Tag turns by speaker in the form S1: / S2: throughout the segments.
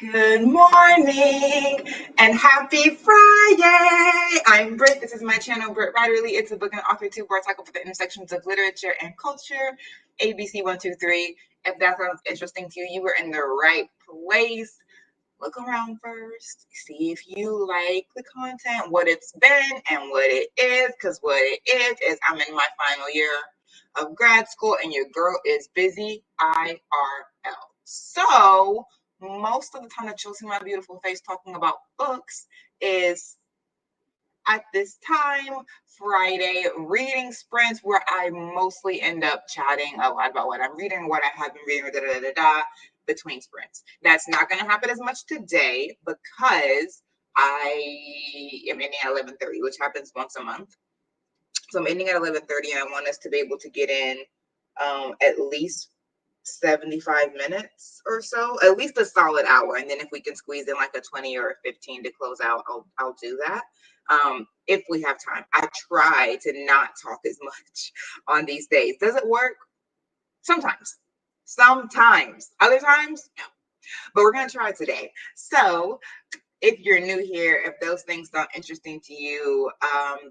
S1: Good morning and happy Friday. I'm Britt. This is my channel, brittwriterly. It's a book and author too, where I talk about the intersections of literature and culture. ABC 123. If that sounds interesting to you, you were in the right place. Look around first. See if you like the content, what it's been and what it is. Because what it is I'm in my final year of grad school and your girl is busy IRL. So most of the time that you'll see my beautiful face talking about books is at this time, Friday reading sprints, where I mostly end up chatting a lot about what I'm reading, what I have been reading, between sprints. That's not going to happen as much today because I am ending at 11:30, which happens once a month. So I'm ending at 11:30, and I want us to be able to get in at least 75 minutes or so, at least a solid hour. And then if we can squeeze in like a 20 or a 15 to close out, I'll do that. If we have time. I try to not talk as much on these days. Does it work? Sometimes. Other times, no. But we're going to try today. So if you're new here, if those things sound interesting to you,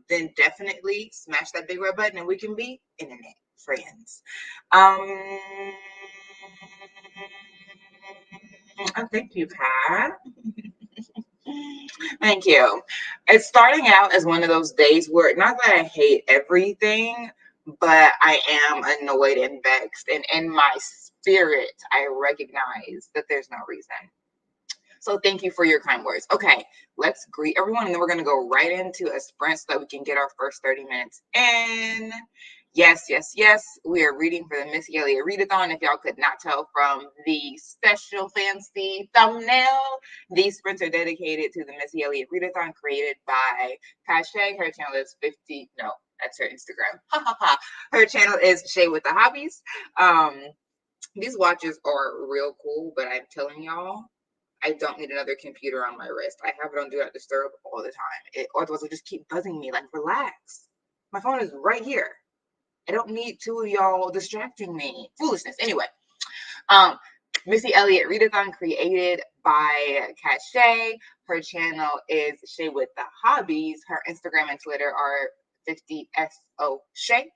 S1: then definitely smash that big red button and we can be internet friends. Oh, thank you, Pat. Thank you. It's starting out as one of those days where, not that I hate everything, but I am annoyed and vexed. And in my spirit, I recognize that there's no reason. So thank you for your kind words. Okay, let's greet everyone, and then we're going to go right into a sprint so that we can get our first 30 minutes in. Yes. We are reading for the Missy Elliott Readathon. If y'all could not tell from the special fancy thumbnail, these sprints are dedicated to the Missy Elliott Readathon created by Shay. Her channel is that's her Instagram. Her channel is Shay with the Hobbies. These watches are real cool, but I'm telling y'all, I don't need another computer on my wrist. I have it on Do Not Disturb all the time. Otherwise, it'll just keep buzzing me. Like, relax. My phone is right here. I don't need two of y'all distracting me. Foolishness. Anyway, Missy Elliott Readathon created by Shay. Her channel is Shay with the Hobbies. Her Instagram and Twitter are 50SO Shay.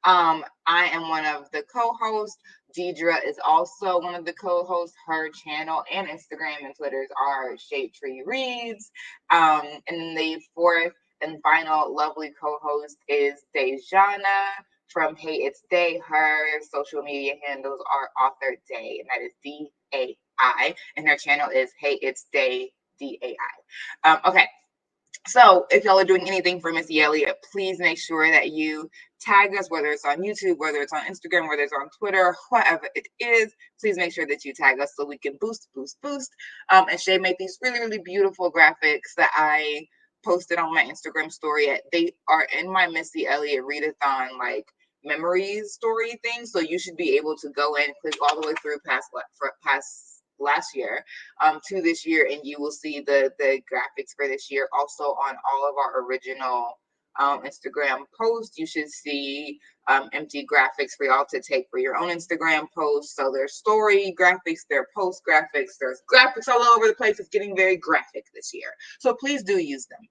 S1: I am one of the co-hosts. Deidre is also one of the co-hosts. Her channel and Instagram and Twitters are Shade Tree Reads. And the fourth and final lovely co-host is Dejana from Hey It's Day. Her social media handles are Author Day, and that is DAI. And her channel is Hey It's Day DAI. Okay. So if y'all are doing anything for Missy Elliott, please make sure that you tag us, whether it's on YouTube, whether it's on Instagram, whether it's on Twitter, whatever it is. Please make sure that you tag us so we can boost. And Shay made these really, really beautiful graphics that I posted on my Instagram story. They are in my Missy Elliott Readathon like memories story thing. So you should be able to go in and click all the way through past last year to this year, and you will see the graphics for this year also on all of our original Instagram posts. You should see empty graphics for y'all to take for your own Instagram posts. So there's story graphics, there are post graphics, there's graphics all over the place. It's getting very graphic this year, so please do use them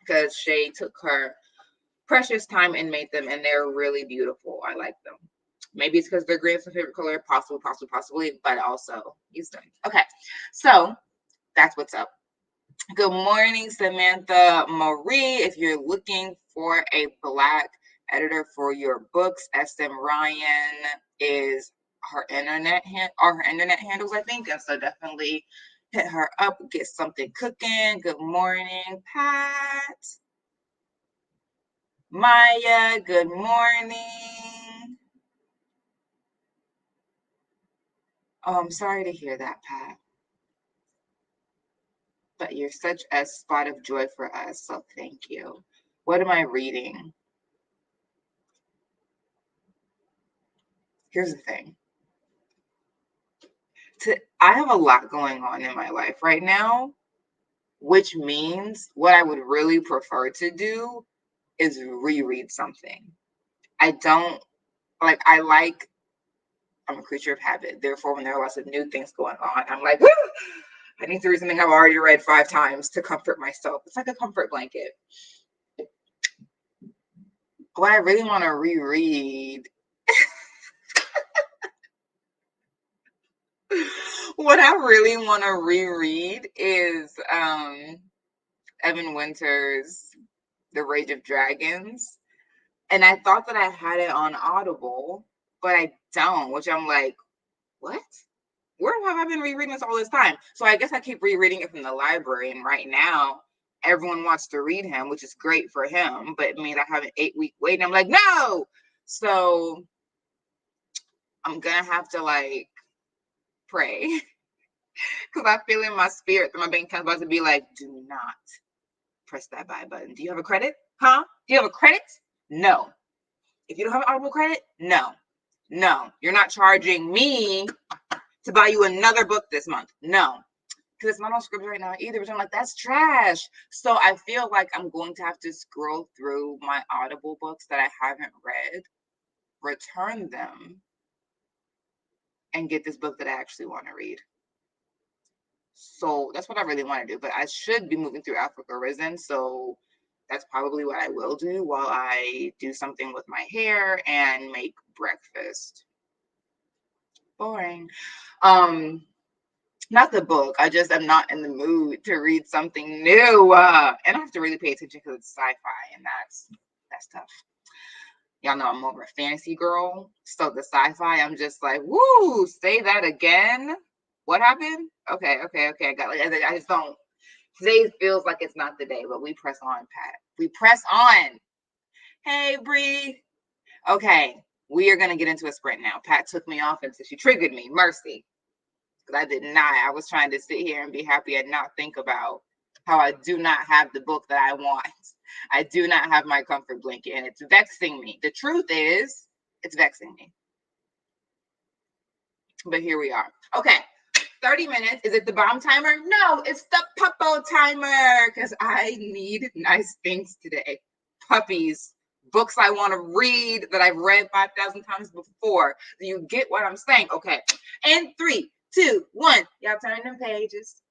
S1: because Shay took her precious time and made them, and they're really beautiful. I like them. Maybe it's because they're green is my favorite color. Possibly, but also use them. Okay, so that's what's up. Good morning, Samantha Marie. If you're looking for a Black editor for your books, SM Ryan is her internet handles, I think. And so definitely hit her up, get something cooking. Good morning, Pat. Maya, good morning. Oh, I'm sorry to hear that, Pat. But you're such a spot of joy for us, so thank you. What am I reading? Here's the thing. I have a lot going on in my life right now, which means what I would really prefer to do is reread something. I'm a creature of habit. Therefore, when there are lots of new things going on, I'm like, woo! I need to read something I've already read 5 times to comfort myself. It's like a comfort blanket. What I really want to reread. What I really want to reread is Evan Winter's The Rage of Dragons. And I thought that I had it on Audible, but I don't, which I'm like, what? Where have I been rereading this all this time? So I guess I keep rereading it from the library. And right now, everyone wants to read him, which is great for him, but it means I have an 8-week wait. And I'm like, no. So I'm going to have to like pray because I feel in my spirit that my bank account's about to be like, do not press that buy button. Do you have a credit? Huh? Do you have a credit? No. If you don't have an Audible credit, no. No. You're not charging me to buy you another book this month. No. Because it's not on Scribd right now either. But I'm like, that's trash. So I feel like I'm going to have to scroll through my Audible books that I haven't read, return them, and get this book that I actually want to read. So that's what I really want to do. But I should be moving through Africa Risen. So that's probably what I will do while I do something with my hair and make breakfast. Boring. Not the book. I just am not in the mood to read something new. And I have to really pay attention because it's sci-fi, and that's tough. Y'all know I'm more of a fantasy girl. So the sci-fi, I'm just like, woo, say that again. What happened? Okay. I got like I just don't. Today feels like it's not the day, but we press on, Pat. We press on. Hey, Bree. Okay, we are gonna get into a sprint now. Pat took me off and so she triggered me. Mercy. Because I did not. I was trying to sit here and be happy and not think about how I do not have the book that I want. I do not have my comfort blanket, and it's vexing me. The truth is, it's vexing me. But here we are. Okay, 30 minutes. Is it the bomb timer? No, it's the puppo timer because I need nice things today. Puppies, books I want to read that I've read 5,000 times before. Do you get what I'm saying? Okay, and 3, 2, 1. Y'all turn them pages.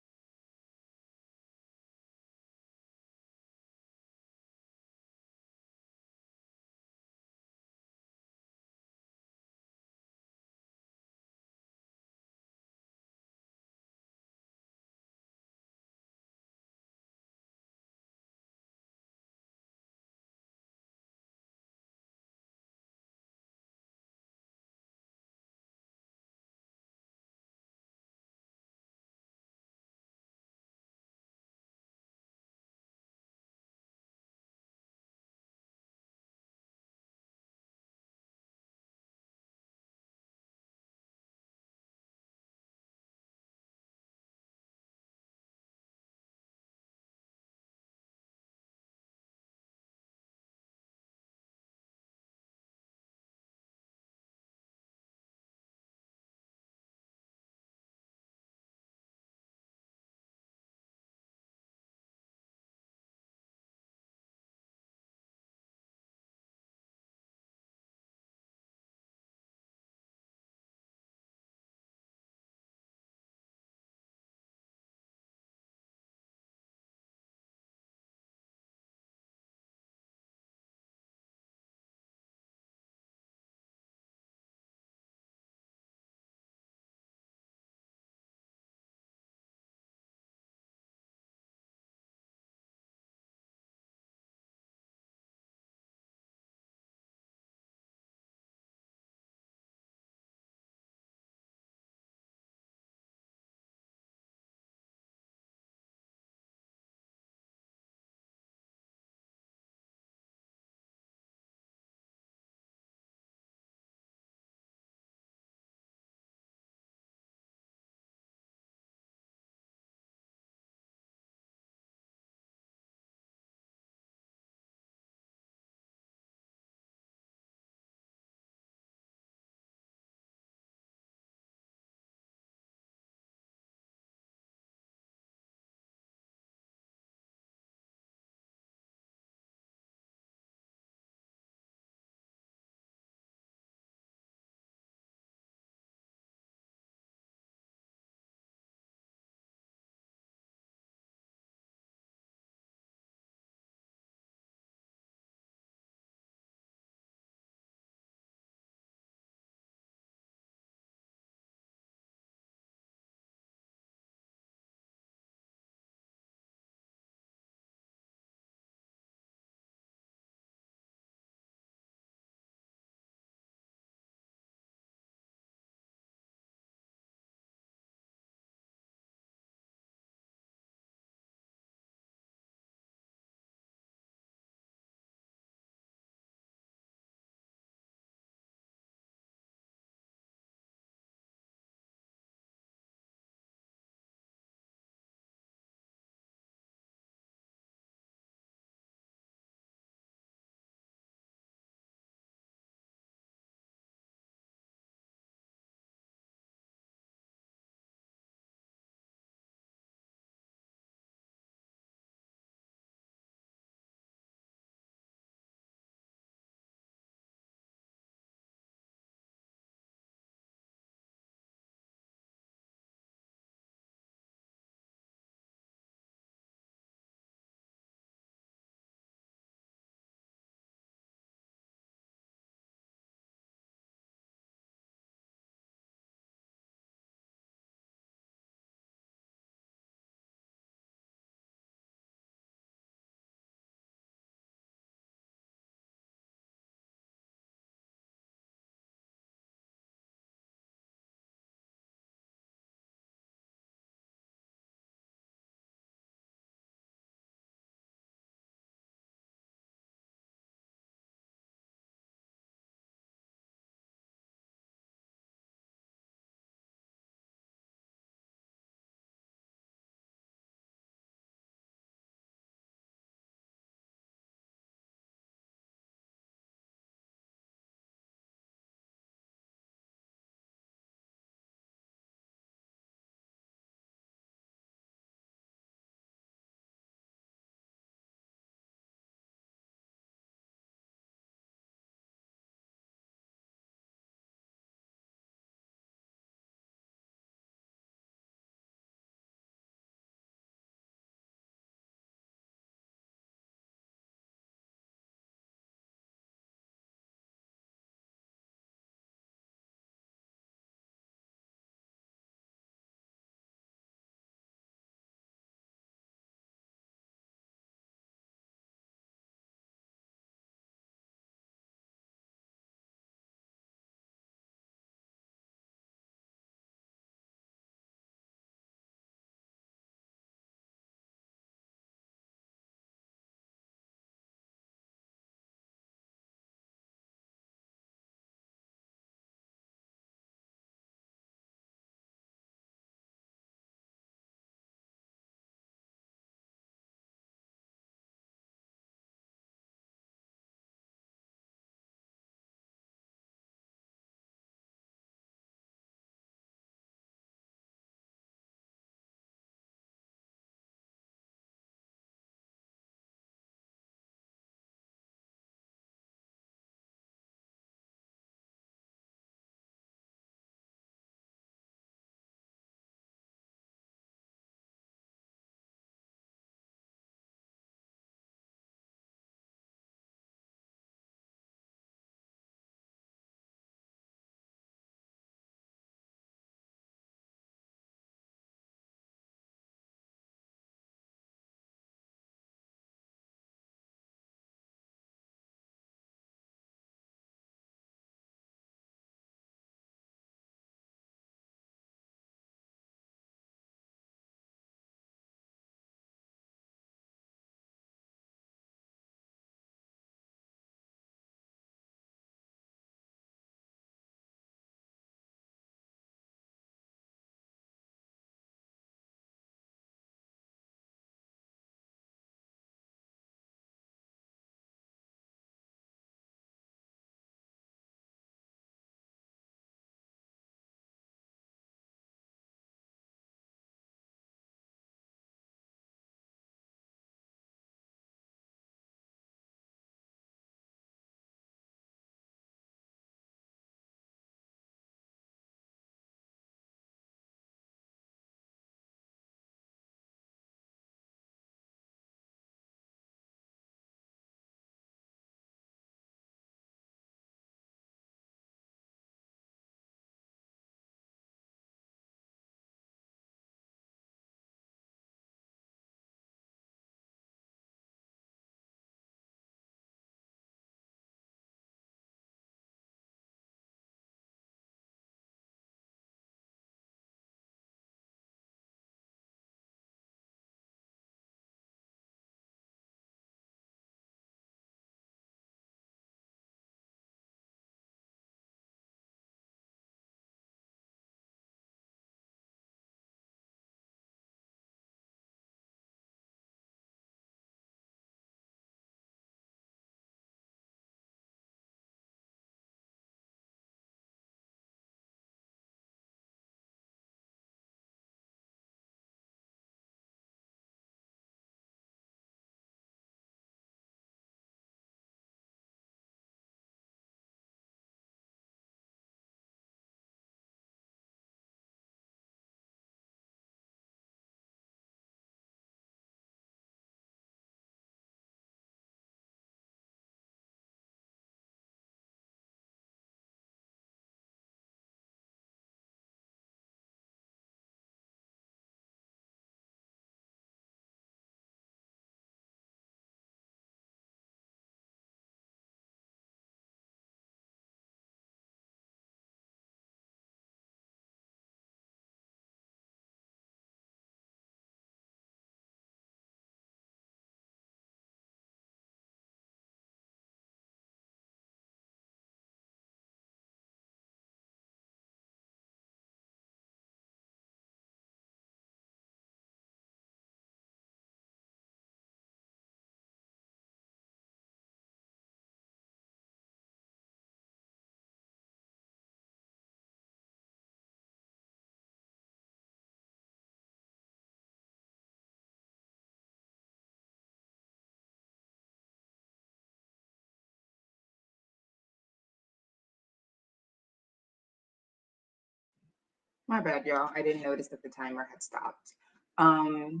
S1: My bad, y'all. I didn't notice that the timer had stopped. Oh,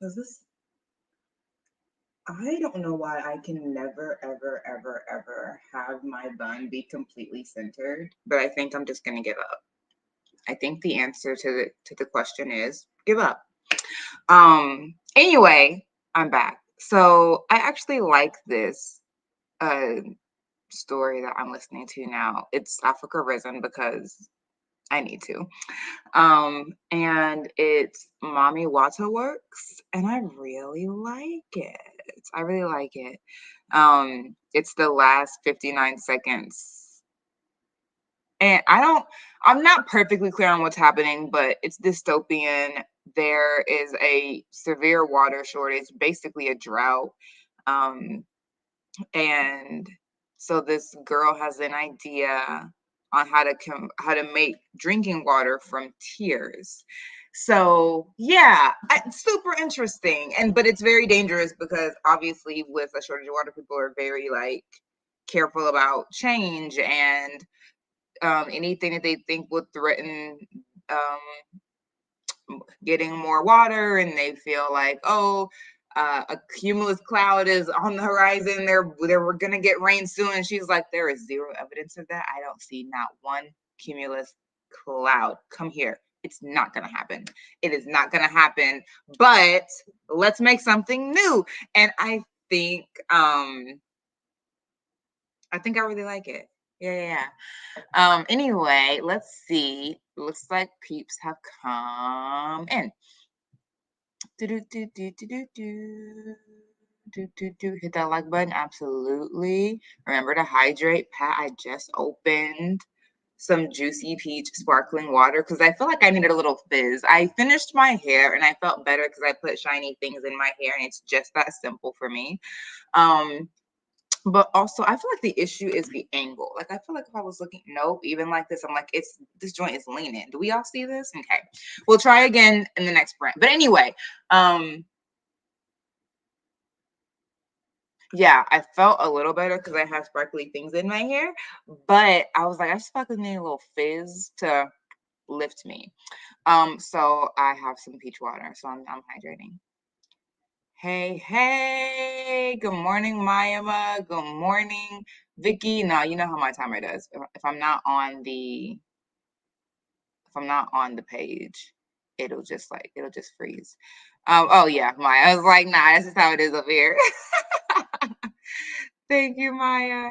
S1: is this? I don't know why I can never, ever, ever, ever have my bun be completely centered, but I think I'm just gonna give up. I think the answer to the question is give up. Anyway, I'm back. So I actually like this uh story that I'm listening to now. It's Africa Risen because I need to. And it's Mommy Wata Works, and I really like it. I really like it. It's the last 59 seconds. And I'm not perfectly clear on what's happening, but it's dystopian. There is a severe water shortage, basically a drought. Um, and so this girl has an idea on how to make drinking water from tears. So yeah, it's super interesting, but it's very dangerous because obviously with a shortage of water, people are very like careful about change and anything that they think would threaten um, getting more water, and they feel like, oh, a cumulus cloud is on the horizon. We're gonna get rain soon. And she's like, there is zero evidence of that. I don't see not one cumulus cloud. Come here. It's not gonna happen. It is not gonna happen. But let's make something new. And think um I think I really like it. Yeah. Anyway, let's see. Looks like peeps have come in. Hit that like button. Absolutely. Remember to hydrate. Pat, I just opened some juicy peach sparkling water because I feel like I needed a little fizz. I finished my hair and I felt better because I put shiny things in my hair, and it's just that simple for me. But also, I feel like the issue is the angle. Like, I feel like if I was looking, nope, even like this, I'm like, this joint is leaning. Do we all see this? Okay, we'll try again in the next brand. But anyway, yeah, I felt a little better because I have sparkly things in my hair. But I was like, I just felt like I need a little fizz to lift me. So I have some peach water, so I'm hydrating. Hey, good morning, Mayama. Good morning, Vicky. Now you know how my timer does. If I'm not on the page, it'll just freeze. Oh yeah, Maya. I was like, nah, that's just how it is up here. Thank you, Maya.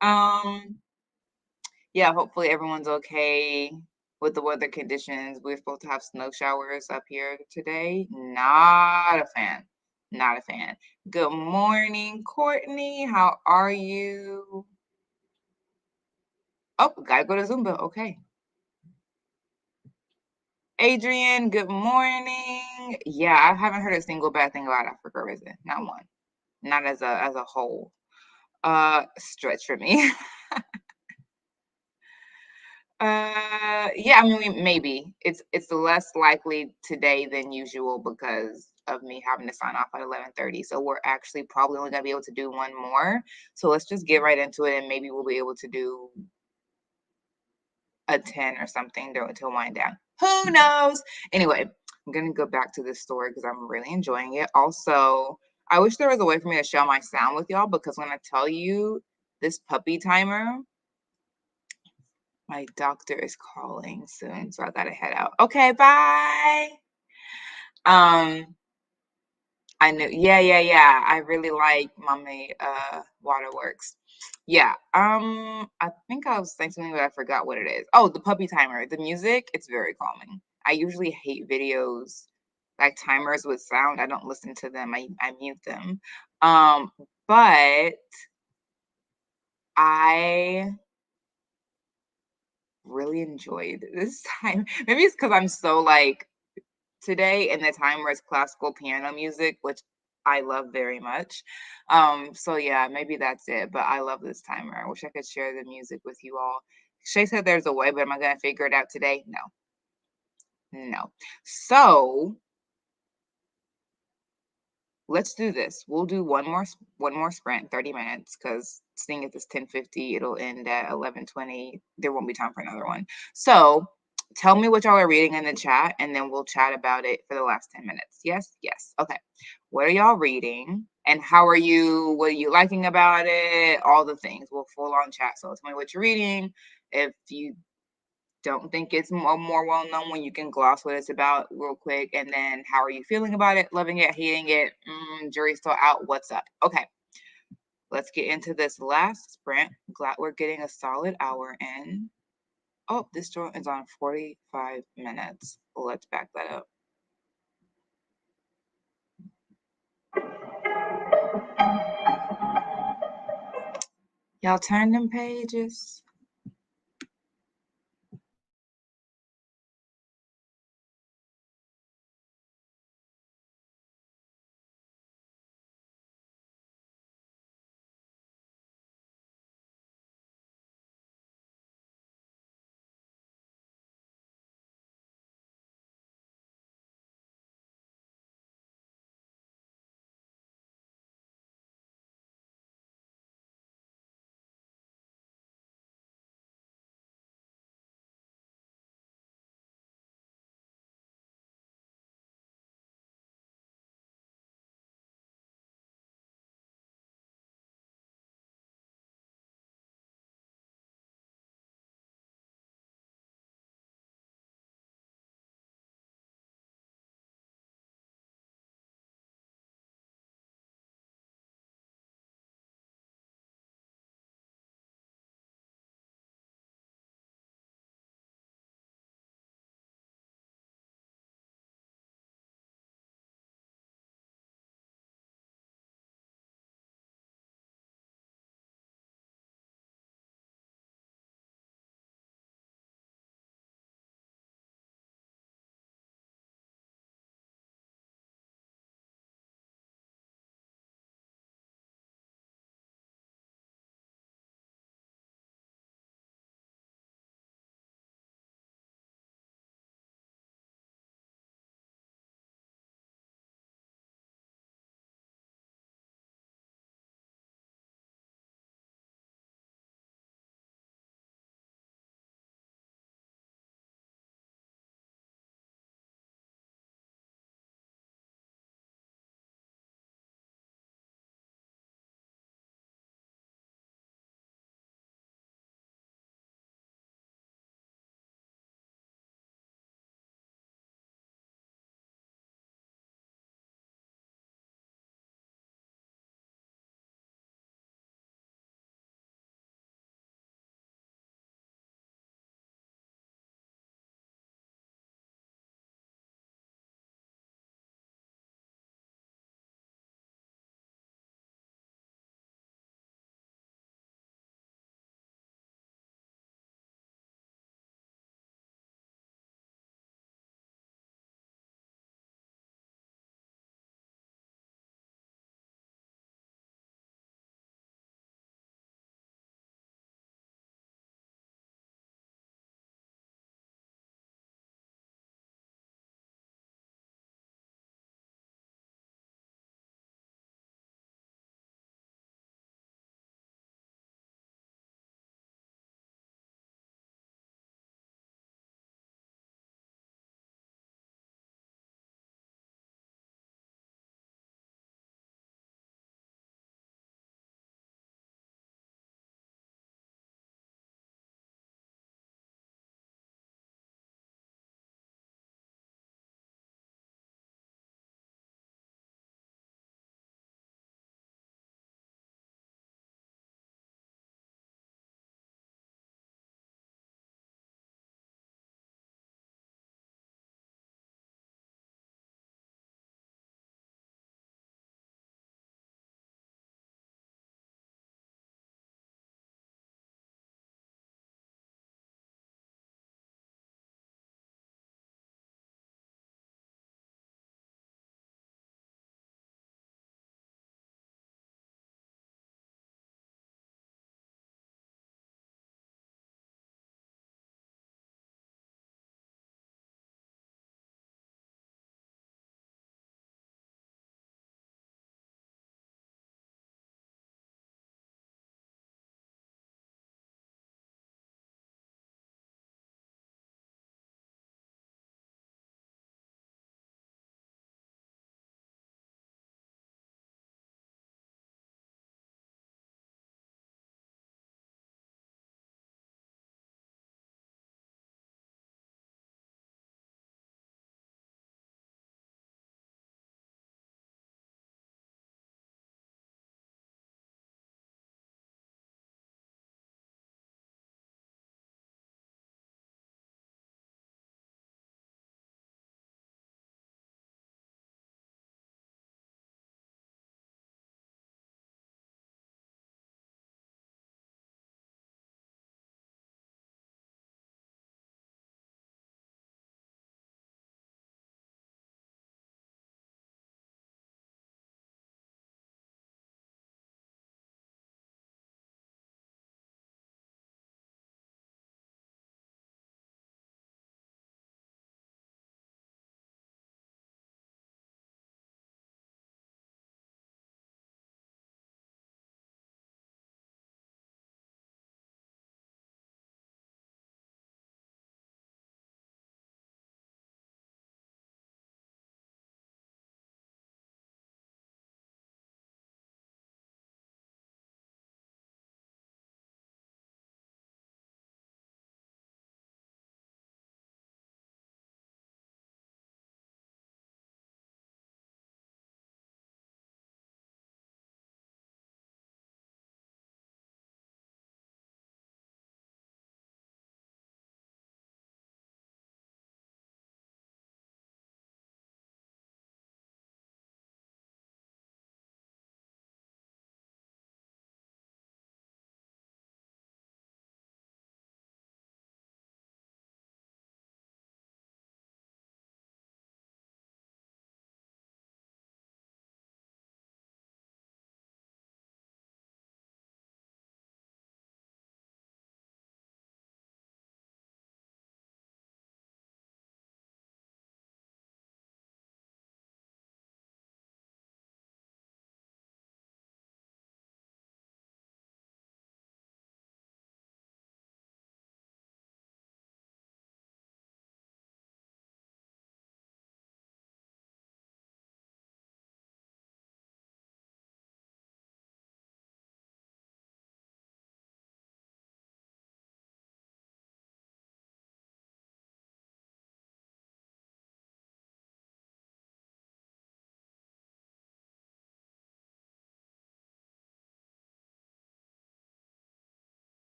S1: Um, yeah, hopefully everyone's okay with the weather conditions. We're supposed to have snow showers up here today. Not a fan. Not a fan. Good morning, Courtney. How are you? Oh, gotta go to Zumba. Okay. Adrian, good morning. Yeah, I haven't heard a single bad thing about Africa Risen. Not one. Not as a whole. Stretch for me. Yeah, I mean, maybe it's less likely today than usual because of me having to sign off at 11:30. So we're actually probably only gonna be able to do one more. So let's just get right into it, and maybe we'll be able to do a 10 or something to wind down. Who knows? Anyway, I'm gonna go back to this story because I'm really enjoying it. Also, I wish there was a way for me to share my sound with y'all because when I tell you this puppy timer, my doctor is calling soon, so I gotta head out. Okay, bye. Um, I knew, yeah. I really like Mommy Waterworks. Yeah. I think I was saying something, but I forgot what it is. Oh, the puppy timer. The music, it's very calming. I usually hate videos like timers with sound. I don't listen to them. I mute them. But I really enjoyed this time. Maybe it's because I'm so like today and the timer is classical piano music, which I love very much. So yeah, maybe that's it. But I love this timer. I wish I could share the music with you all. Shay said there's a way, but am I gonna figure it out today? No. So let's do this. We'll do one more sprint, 30 minutes, because seeing if it's 10:50, it'll end at 11:20. There won't be time for another one. So Tell me what y'all are reading in the chat, and then we'll chat about it for the last 10 minutes. Yes? Yes. Okay. What are y'all reading? And how are you? What are you liking about it? All the things. We'll full on chat. So tell me what you're reading. If you don't think it's more well known one, you can gloss what it's about real quick. And then how are you feeling about it? Loving it, hating it? Jury's still out. What's up? Okay. Let's get into this last sprint. Glad we're getting a solid hour in. Oh, this joint is on 45 minutes. Let's back that up. Y'all turn them pages.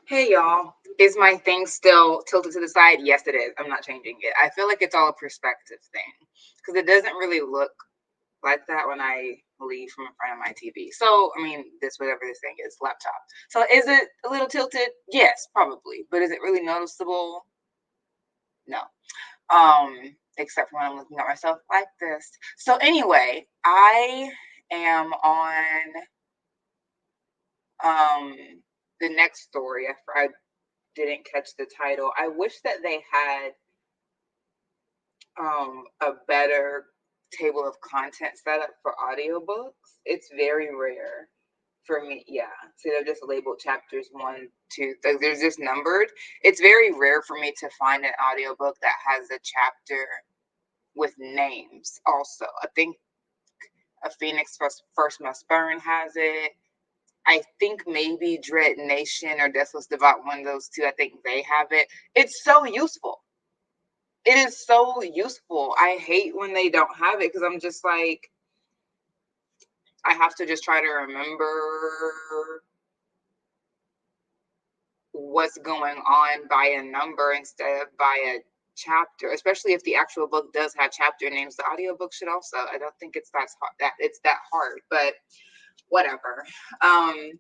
S1: Hey y'all, is my thing still tilted to the side? Yes, it is. I'm not changing it. I feel like it's all a perspective thing because it doesn't really look like that when I leave from in front of my TV. So, I mean, this whatever this thing is, laptop. So, is it a little tilted? Yes, probably. But is it really noticeable? No. Except for when I'm looking at myself like this. So, anyway, I am on um the next story. I didn't catch the title. I wish that they had a better table of content set up for audiobooks. It's very rare for me. Yeah, so they're just labeled chapters one, two. Like they're just numbered. It's very rare for me to find an audiobook that has a chapter with names. Also, I think A Phoenix First Must Burn has it. I think maybe Dread Nation or Deathless Devout, one of those two. I think they have it. It's so useful. It is so useful. I hate when they don't have it because I'm just like, I have to just try to remember what's going on by a number instead of by a chapter, especially if the actual book does have chapter names. The audiobook should also. I don't think it's that hard, but whatever. I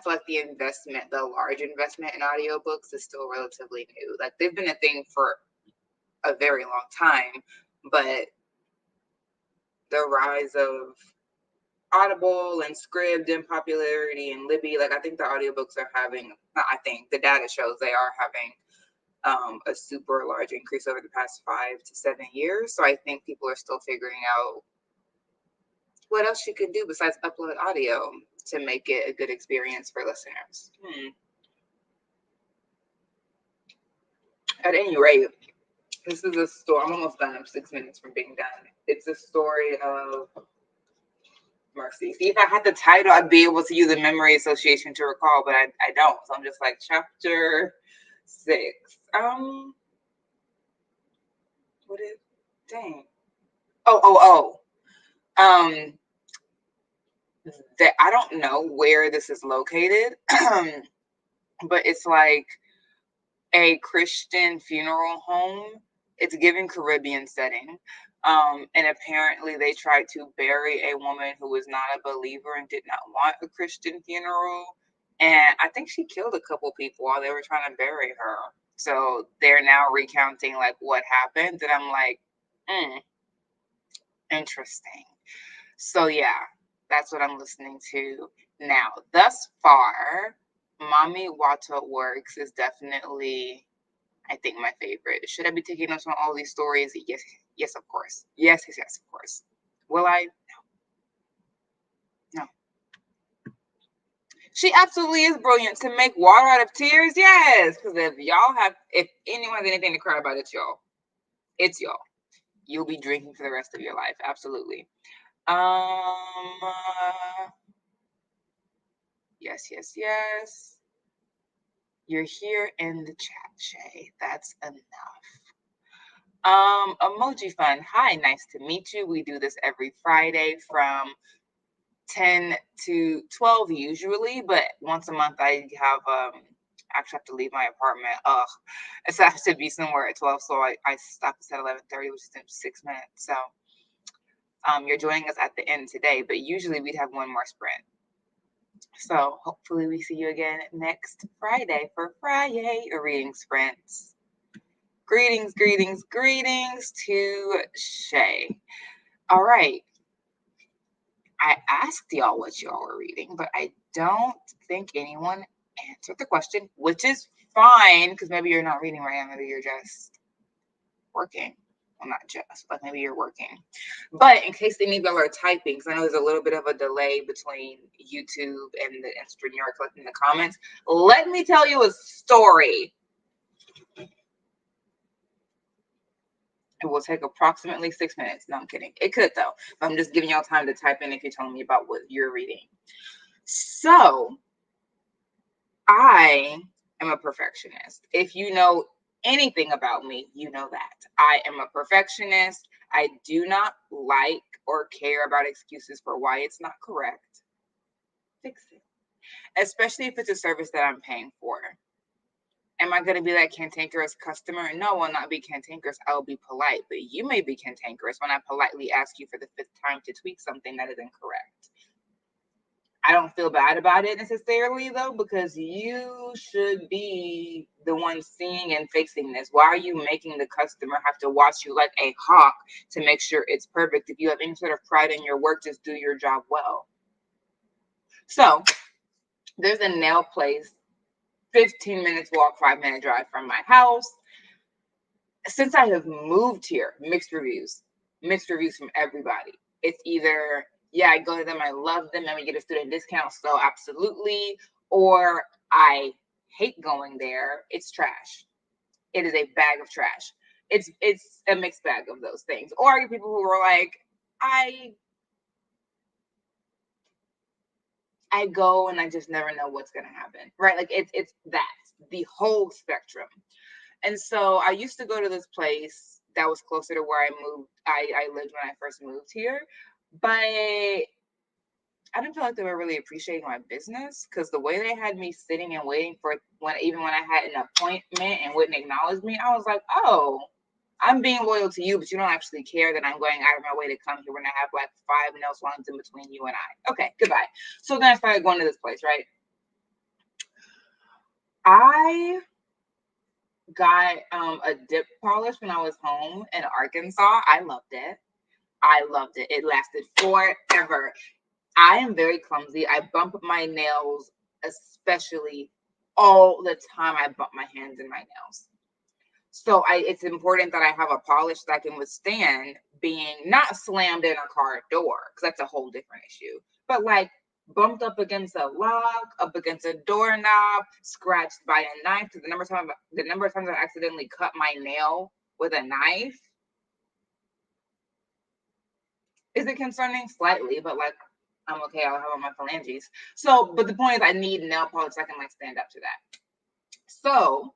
S1: feel like the large investment in audiobooks is still relatively new. Like they've been a thing for a very long time, but the rise of Audible and Scribd in popularity and Libby, like I think the audiobooks are having, I think the data shows they are having a super large increase over the past 5 to 7 years. So I think people are still figuring out what else you can do besides upload audio to make it a good experience for listeners. At any rate, this is a story. I'm almost done. I'm 6 minutes from being done. It's a story of mercy. See, if I had the title, I'd be able to use a memory association to recall, but I don't. So I'm just like chapter 6. What is? Dang. Um, that I don't know where this is located, but it's like a Christian funeral home. It's given Caribbean setting. And apparently they tried to bury a woman who was not a believer and did not want a Christian funeral. And I think she killed a couple people while they were trying to bury her. So they're now recounting like what happened. And I'm like, interesting. So yeah, that's what I'm listening to now. Thus far, Mommy Wata Works is definitely, I think, my favorite. Should I be taking notes on all these stories? Yes, yes, of course. Yes, yes, yes, of course. Will I? No. No. She absolutely is brilliant to make water out of tears. Yes, because if anyone has anything to cry about, it's y'all. It's y'all. You'll be drinking for the rest of your life. Absolutely. Yes, yes, yes. You're here in the chat, Shay. That's enough. Emoji Fun. Hi, nice to meet you. We do this every Friday from 10 to 12 usually, but once a month I actually have to leave my apartment. So I have to be somewhere at 12, so I stop at 11:30, which is in 6 minutes. So you're joining us at the end today, but usually we'd have one more sprint. So hopefully we see you again next Friday for FriYAY reading sprints. Greetings, greetings, greetings to Shay. All right. I asked y'all what y'all were reading, but I don't think anyone answered the question, which is fine because maybe you're not reading right now. Maybe you're just working. Well, not just, but maybe you're working. But in case any of y'all are typing, because I know there's a little bit of a delay between YouTube and the Instagram, you're collecting the comments. Let me tell you a story. It will take approximately 6 minutes. No, I'm kidding. It could though. But I'm just giving y'all time to type in if you're telling me about what you're reading. So I am a perfectionist. If you know anything about me, you know that. I am a perfectionist. I do not like or care about excuses for why it's not correct. Fix it. especially if it's a service that I'm paying for. Am I going to be that cantankerous customer? No, I will not be cantankerous. I will be polite. But you may be cantankerous when I politely ask you for the 5th time to tweak something that is incorrect. I don't feel bad about it necessarily, though, because you should be the one seeing and fixing this. Why are you making the customer have to watch you like a hawk to make sure it's perfect? If you have any sort of pride in your work, just do your job well. So there's a nail place, 15 minutes walk, 5-minute drive from my house. Since I have moved here, mixed reviews from everybody. It's either, yeah, I go to them, I love them, and we get a student discount, so absolutely, or I hate going there. It's trash. It is a bag of trash. It's a mixed bag of those things. Or I get people who are like, I go and I just never know what's gonna happen, right? Like it's that, the whole spectrum. And so I used to go to this place that was closer to where I lived when I first moved here, but I didn't feel like they were really appreciating my business, because the way they had me sitting and waiting for even when I had an appointment and wouldn't acknowledge me, I was like, oh, I'm being loyal to you, but you don't actually care that I'm going out of my way to come here when I have like 5 nail salons in between you and I. Okay, goodbye. So then I started going to this place, right? I got a dip polish when I was home in Arkansas. I loved it. It lasted forever. I am very clumsy. I bump my nails, especially all the time. I bump my hands in my nails. So it's important that I have a polish that can withstand being not slammed in a car door, because that's a whole different issue. But like bumped up against a lock, up against a doorknob, scratched by a knife. The number of times I accidentally cut my nail with a knife. Is it concerning? Slightly, but like I'm okay. I'll have on my phalanges. So, but the point is, I need nail polish that can like stand up to that. So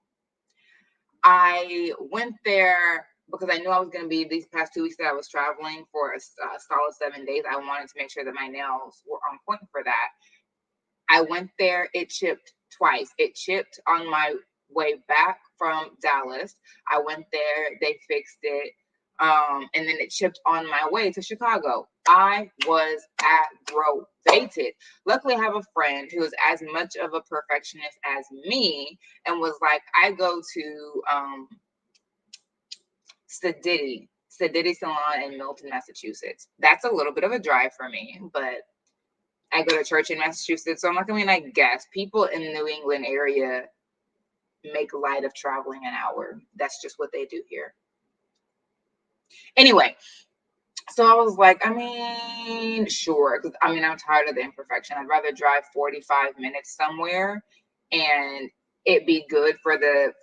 S1: I went there because I knew I was going to be, these past 2 weeks that I was traveling for a solid 7 days. I wanted to make sure that my nails were on point for that. I went there. It chipped twice. It chipped on my way back from Dallas. I went there. They fixed it. And then it chipped on my way to Chicago. I was aggravated. Luckily, I have a friend who is as much of a perfectionist as me and was like, I go to Sedity Salon in Milton, Massachusetts. That's a little bit of a drive for me, but I go to church in Massachusetts. So I'm like, I guess people in the New England area make light of traveling an hour. That's just what they do here. Anyway, so I was like, sure. Because I'm tired of the imperfection. I'd rather drive 45 minutes somewhere and it be good for the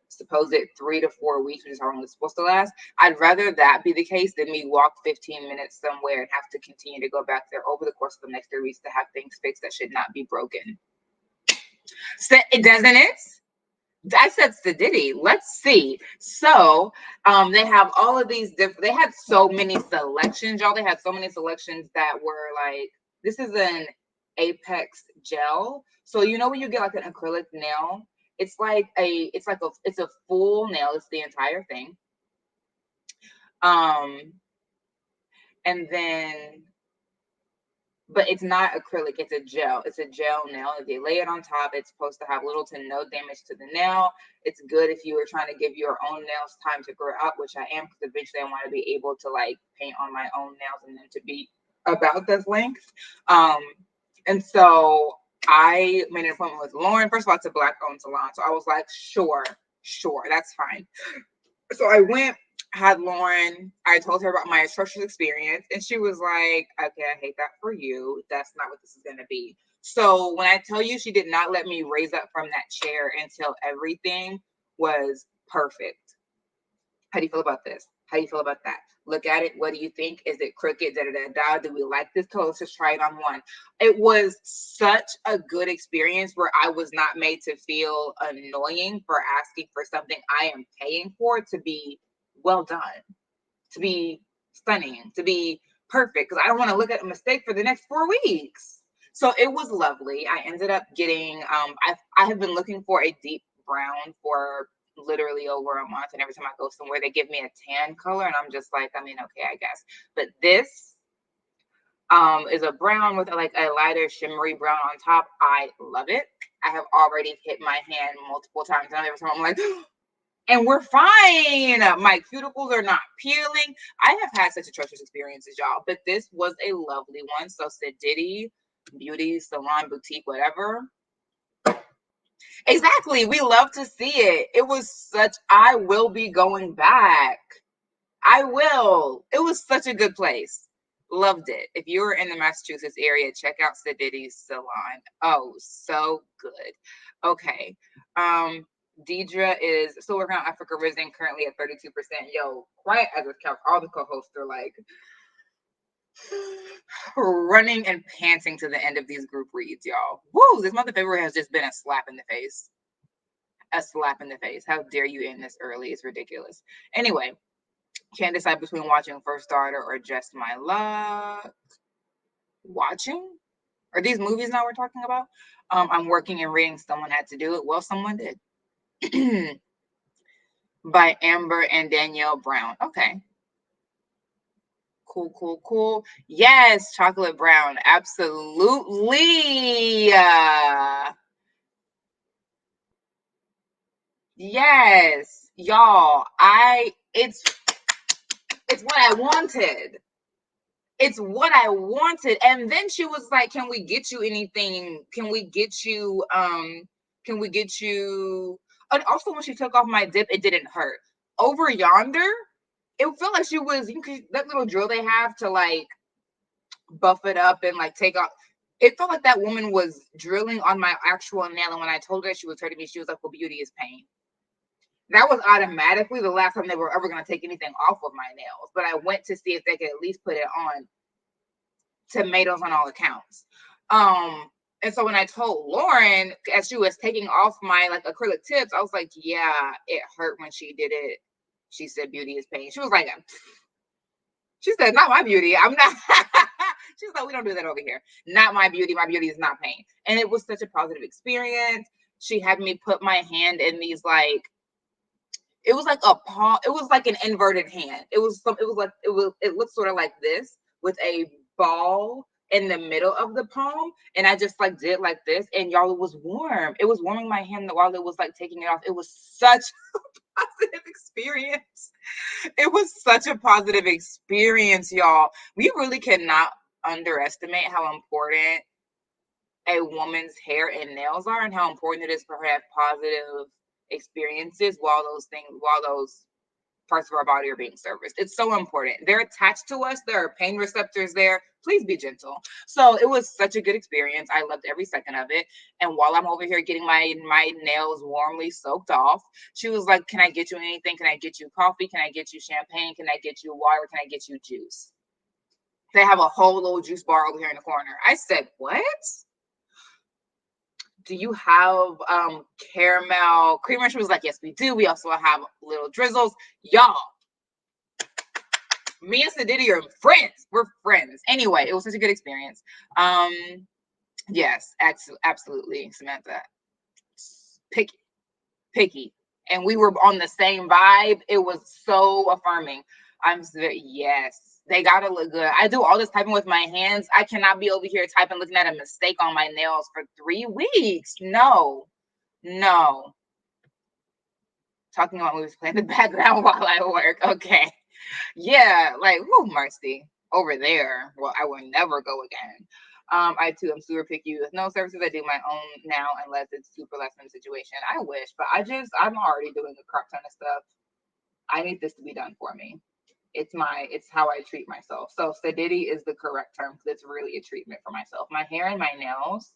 S1: supposed 3 to 4 weeks, which is how long it's supposed to last. I'd rather that be the case than me walk 15 minutes somewhere and have to continue to go back there over the course of the next 3 weeks to have things fixed that should not be broken. So, doesn't it? I said Sedity. Let's see. So they have all of these different, they had so many selections, y'all. They had so many selections that were like, this is an Apex gel. So when you get like an acrylic nail, it's a full nail. It's the entire thing. And then, but it's not acrylic, it's a gel. It's a gel nail. If they lay it on top, it's supposed to have little to no damage to the nail. It's good if you are trying to give your own nails time to grow out, which I am, because eventually I want to be able to like paint on my own nails and them to be about this length. And so I made an appointment with Lauren. First of all, it's a Black-owned salon. So I was like, sure, that's fine. So I went, had Lauren, I told her about my atrocious experience, and she was like, okay, I hate that for you. That's not what this is going to be. So when I tell you, she did not let me raise up from that chair until everything was perfect. How do you feel about this? How do you feel about that? Look at it. What do you think? Is it crooked? Do we like this color? Let's just try it on one. It was such a good experience where I was not made to feel annoying for asking for something I am paying for to be well done, to be stunning, to be perfect, because I don't want to look at a mistake for the next 4 weeks. So it was lovely. I ended up getting I have been looking for a deep brown for literally over a month, and every time I go somewhere they give me a tan color, and I'm just like, I mean, okay, I guess. But this is a brown with like a lighter shimmery brown on top. I love it. I have already hit my hand multiple times, and every time I'm like, and we're fine. My cuticles are not peeling. I have had such atrocious experiences, y'all, but this was a lovely one. So Sedity Beauty Salon Boutique, whatever. Exactly. We love to see it. It was such, I will be going back. I will. It was such a good place. Loved it. If you're in the Massachusetts area, check out Sedity's Salon. Oh, so good. Okay. Deidre is still working on Africa Risen, currently at 32%. Yo, quiet as a couch. All the co-hosts are like running and panting to the end of these group reads, y'all. Woo, this month of February has just been a slap in the face. A slap in the face. How dare you end this early? It's ridiculous. Anyway, can't decide between watching First Daughter or Just My Luck. Watching? Are these movies now we're talking about? I'm working and reading Someone Had to Do It. Well, someone did. By Amber and Danielle Brown. Okay. Cool, cool, cool. Yes, Chocolate Brown. Absolutely. Yes. Y'all, it's what I wanted. It's what I wanted. And then she was like, can we get you anything? Can we get you and also when she took off my dip, it didn't hurt. Over yonder, it felt like she was that little drill they have to like buff it up and like take off. It felt like that woman was drilling on my actual nail. And when I told her she was hurting me, she was like, well, beauty is pain. That was automatically the last time they were ever going to take anything off of my nails. But I went to see if they could at least put it on. Tomatoes on all accounts. And so when I told Lauren, as she was taking off my like acrylic tips, I was like, yeah, it hurt when she did it. She said, beauty is pain. She was like, she said, not my beauty. I'm not. She's like, we don't do that over here. Not my beauty. My beauty is not pain. And it was such a positive experience. She had me put my hand in these like, it was like a palm. It was like an inverted hand. It looked sort of like this with a ball in the middle of the palm. And I just like did like this. And y'all, it was warm. It was warming my hand while it was like taking it off. It was such a positive experience. It was such a positive experience, y'all. We really cannot underestimate how important a woman's hair and nails are and how important it is for her to have positive experiences while those parts of our body are being serviced. It's so important. They're attached to us. There are pain receptors there. Please be gentle. So it was such a good experience. I loved every second of it. And while I'm over here getting my nails warmly soaked off, she was like, can I get you anything? Can I get you coffee? Can I get you champagne? Can I get you water? Can I get you juice? They have a whole little juice bar over here in the corner. I said, what? Do you have caramel creamer? She was like, yes, we do. We also have little drizzles. Y'all, me and Sedity are friends. We're friends. Anyway, it was such a good experience. Yes, absolutely, Samantha. Picky. And we were on the same vibe. It was so affirming. Yes. They gotta look good. I do all this typing with my hands. I cannot be over here typing, looking at a mistake on my nails for 3 weeks. No. Talking about movies playing in the background while I work. Okay. Yeah, like, whoo, Marcy, over there. Well, I will never go again. I too am super picky with no services. I do my own now unless it's super less than the situation. I wish, but I'm already doing a crap ton of stuff. I need this to be done for me. It's how I treat myself. So sedity is the correct term because it's really a treatment for myself. My hair and my nails,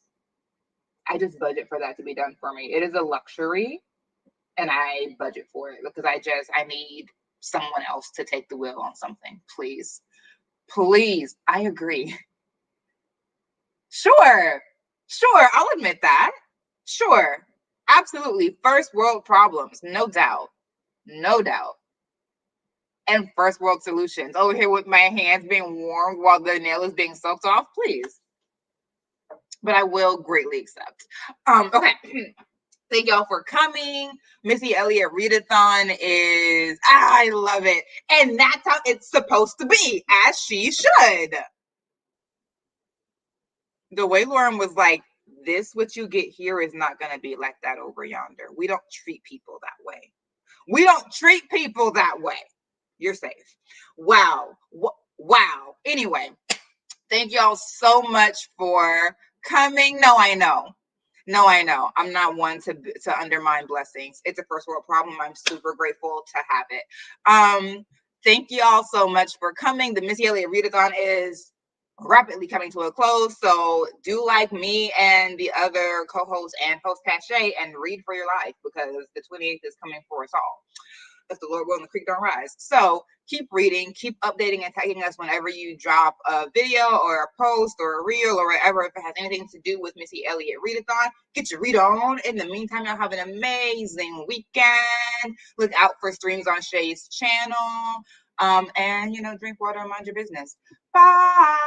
S1: I just budget for that to be done for me. It is a luxury and I budget for it because I need someone else to take the wheel on something. Please. I agree. Sure. I'll admit that. Sure. Absolutely. First world problems. No doubt. And first world solutions. Over here with my hands being warmed while the nail is being soaked off. Please. but I will greatly accept. Okay. Thank y'all for coming. Missy Elliott Readathon is, I love it. And that's how it's supposed to be, as she should. The way Lauren was like, this, what you get here is not going to be like that over yonder. We don't treat people that way. We don't treat people that way. You're safe. Wow. Wow. Anyway, thank y'all so much for coming. No, I know. I'm not one to undermine blessings. It's a first world problem. I'm super grateful to have it. Thank y'all so much for coming. The Missy Elliott Readathon is rapidly coming to a close. So do like me and the other co-host and host Shay and read for your life, because the 28th is coming for us all. If the Lord will and the creek don't rise. So keep reading, keep updating and tagging us whenever you drop a video or a post or a reel or whatever. If it has anything to do with Missy Elliott Readathon, get your read on. In the meantime, y'all have an amazing weekend. Look out for streams on Shay's channel. And drink water and mind your business. Bye.